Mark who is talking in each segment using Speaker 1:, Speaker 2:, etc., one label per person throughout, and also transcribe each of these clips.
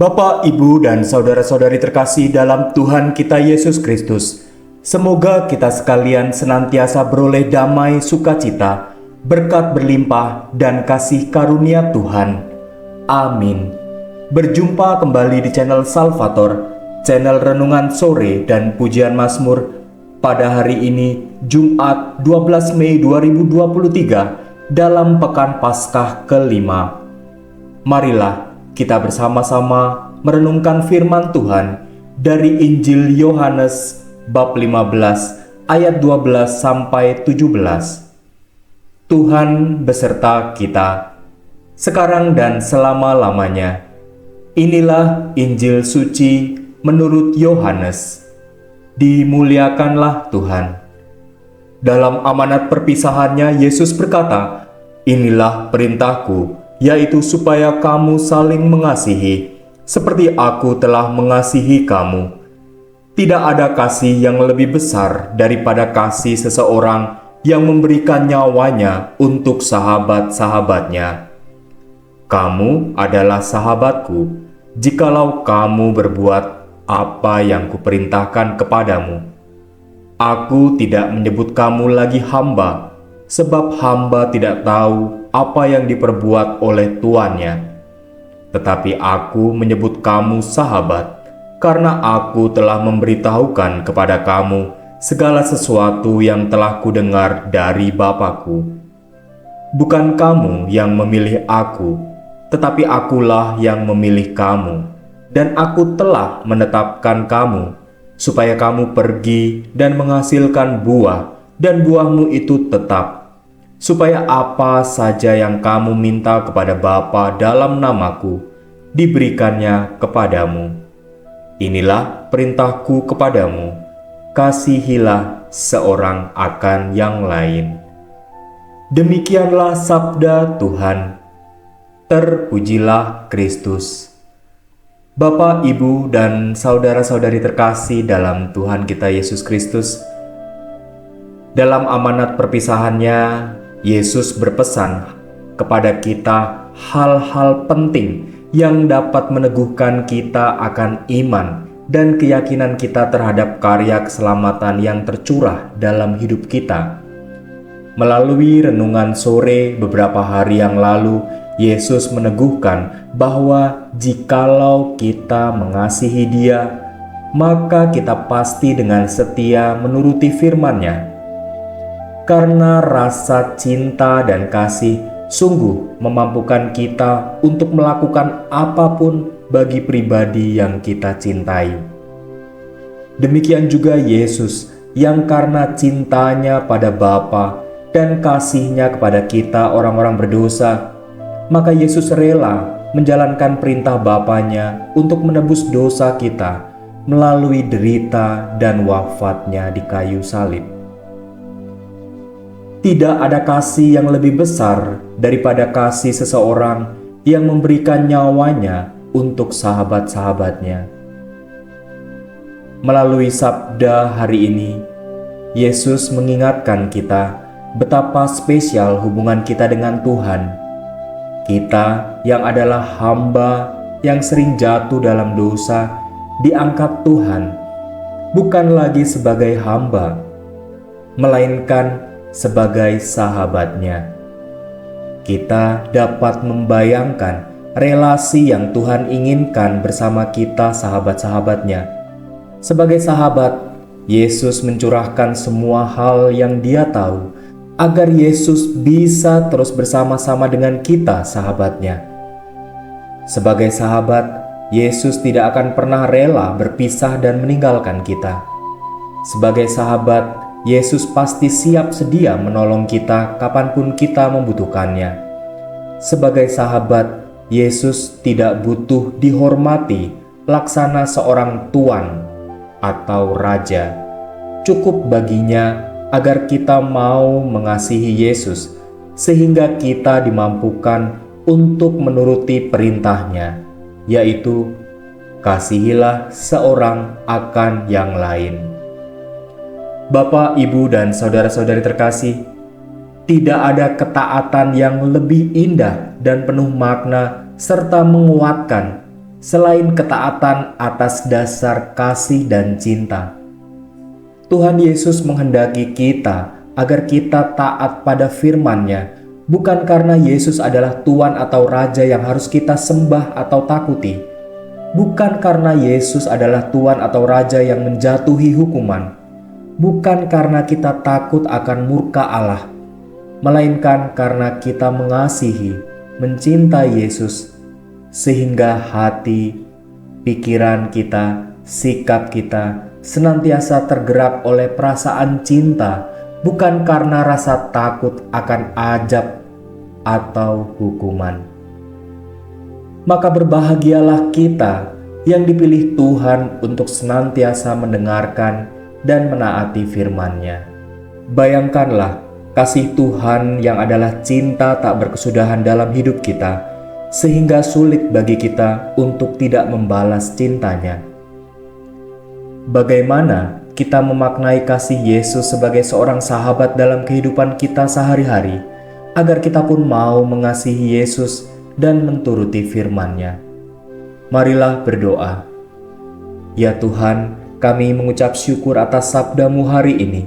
Speaker 1: Bapak, Ibu, dan saudara-saudari terkasih dalam Tuhan kita Yesus Kristus, semoga kita sekalian senantiasa beroleh damai sukacita, berkat berlimpah, dan kasih karunia Tuhan. Amin. Berjumpa kembali di channel Salvator, channel Renungan Sore dan Pujian Mazmur pada hari ini, Jumat 12 Mei 2023, dalam Pekan Paskah kelima. Marilah kita bersama-sama merenungkan firman Tuhan dari Injil Yohanes bab 15 ayat 12 sampai 17. Tuhan beserta kita sekarang dan selama-lamanya. Inilah Injil suci menurut Yohanes. Dimuliakanlah Tuhan. Dalam amanat perpisahannya, Yesus berkata, "Inilah perintahku, yaitu supaya kamu saling mengasihi, seperti aku telah mengasihi kamu. Tidak ada kasih yang lebih besar daripada kasih seseorang yang memberikan nyawanya untuk sahabat-sahabatnya. Kamu adalah sahabatku, jikalau kamu berbuat apa yang kuperintahkan kepadamu. Aku tidak menyebut kamu lagi hamba, sebab hamba tidak tahu apa yang diperbuat oleh tuannya. Tetapi aku menyebut kamu sahabat, karena aku telah memberitahukan kepada kamu segala sesuatu yang telah kudengar dari Bapa-Ku. Bukan kamu yang memilih aku, tetapi akulah yang memilih kamu, dan aku telah menetapkan kamu, supaya kamu pergi dan menghasilkan buah, dan buahmu itu tetap, supaya apa saja yang kamu minta kepada Bapa dalam namaku, diberikannya kepadamu. Inilah perintahku kepadamu, kasihilah seorang akan yang lain." Demikianlah sabda Tuhan. Terpujilah Kristus. Bapak, Ibu, dan saudara-saudari terkasih dalam Tuhan kita Yesus Kristus, dalam amanat perpisahannya, Yesus berpesan kepada kita hal-hal penting yang dapat meneguhkan kita akan iman dan keyakinan kita terhadap karya keselamatan yang tercurah dalam hidup kita. Melalui renungan sore beberapa hari yang lalu, Yesus meneguhkan bahwa jikalau kita mengasihi Dia, maka kita pasti dengan setia menuruti firman-Nya. Karena rasa cinta dan kasih sungguh memampukan kita untuk melakukan apapun bagi pribadi yang kita cintai. Demikian juga Yesus yang karena cintanya pada Bapa dan kasih-Nya kepada kita orang-orang berdosa, maka Yesus rela menjalankan perintah Bapa-Nya untuk menebus dosa kita melalui derita dan wafat-Nya di kayu salib. Tidak ada kasih yang lebih besar daripada kasih seseorang yang memberikan nyawanya untuk sahabat-sahabatnya. Melalui sabda hari ini, Yesus mengingatkan kita betapa spesial hubungan kita dengan Tuhan. Kita yang adalah hamba yang sering jatuh dalam dosa diangkat Tuhan, bukan lagi sebagai hamba, melainkan sebagai sahabatnya. Kita dapat membayangkan relasi yang Tuhan inginkan bersama kita sahabat-sahabatnya. Sebagai sahabat, Yesus mencurahkan semua hal yang Dia tahu agar Yesus bisa terus bersama-sama dengan kita sahabatnya. Sebagai sahabat, Yesus tidak akan pernah rela berpisah dan meninggalkan kita. Sebagai sahabat, Yesus pasti siap sedia menolong kita kapanpun kita membutuhkannya. Sebagai sahabat, Yesus tidak butuh dihormati laksana seorang tuan atau raja. Cukup baginya agar kita mau mengasihi Yesus, sehingga kita dimampukan untuk menuruti perintah-Nya, yaitu kasihilah seorang akan yang lain. Bapak, Ibu, dan saudara-saudari terkasih, tidak ada ketaatan yang lebih indah dan penuh makna serta menguatkan selain ketaatan atas dasar kasih dan cinta. Tuhan Yesus menghendaki kita agar kita taat pada firman-Nya, bukan karena Yesus adalah Tuan atau Raja yang harus kita sembah atau takuti, bukan karena Yesus adalah Tuan atau Raja yang menjatuhi hukuman, bukan karena kita takut akan murka Allah, melainkan karena kita mengasihi, mencintai Yesus, sehingga hati, pikiran kita, sikap kita senantiasa tergerak oleh perasaan cinta, bukan karena rasa takut akan azab atau hukuman. Maka berbahagialah kita yang dipilih Tuhan untuk senantiasa mendengarkan dan menaati firman-Nya. Bayangkanlah kasih Tuhan yang adalah cinta tak berkesudahan dalam hidup kita, sehingga sulit bagi kita untuk tidak membalas cintanya. Bagaimana kita memaknai kasih Yesus sebagai seorang sahabat dalam kehidupan kita sehari-hari, agar kita pun mau mengasihi Yesus dan menturuti firman-Nya. Marilah berdoa. Ya Tuhan, kami mengucap syukur atas sabda-Mu hari ini.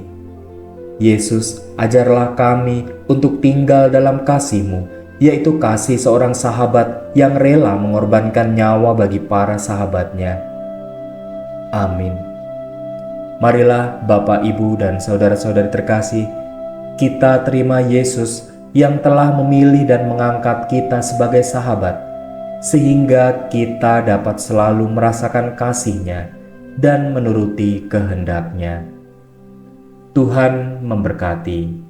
Speaker 1: Yesus, ajarlah kami untuk tinggal dalam kasih-Mu, yaitu kasih seorang sahabat yang rela mengorbankan nyawa bagi para sahabatnya. Amin. Marilah Bapak, Ibu, dan saudara-saudari terkasih, kita terima Yesus yang telah memilih dan mengangkat kita sebagai sahabat, sehingga kita dapat selalu merasakan kasih-Nya dan menuruti kehendak-Nya. Tuhan memberkati.